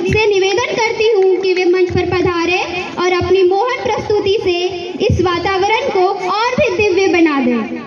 With से निवेदन करती हूँ कि वे मंच पर पधारे और अपनी मोहन प्रस्तुति से इस वातावरण को और भी दिव्य बना दें।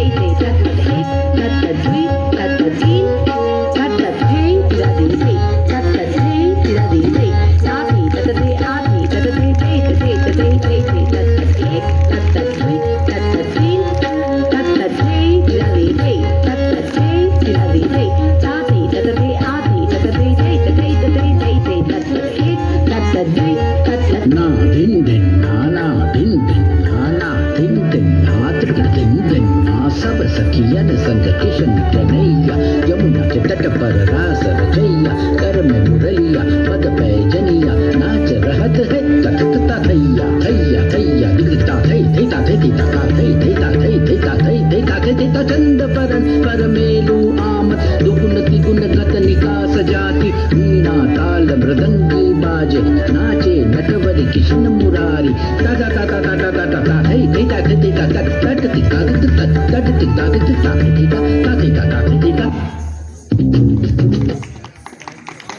ते तत एक तत द्वि तत तीन तत थे तिरा दे ते तत थे तिरा दे ते ताती तत ते आती तत ते ते तत एक तत द्वि तत तीन तत थे तिरा दे ते तत थे तिरा दे ते ताती तत ते आती तत ते ते तत एक तत द्वि तत ना दिन दिन ना दिन दिन ना दिन दिन ना त्रिक दिन दिन ना सब सखियन संग किशन कन्हैया यमुना के तट पर रास रचैया कर में मुरलिया पद पैजनिया नाच रहत है तथता थैया थैया थैया दिखता थै थैता थै थैता का थै थैता थै थैता थै थैता थै थैता चंद परन पर मेलू आमद दुगुन तिगुन गत निकास जाति वीणा ताल मृदंगी बाजे नाचे नटवरी किशन मुरारी ता ता ता ता ता ता ता ता थै थैता थै थैता तट तट तिका तट तट तिका तट ता थैता ता थैता ता थैता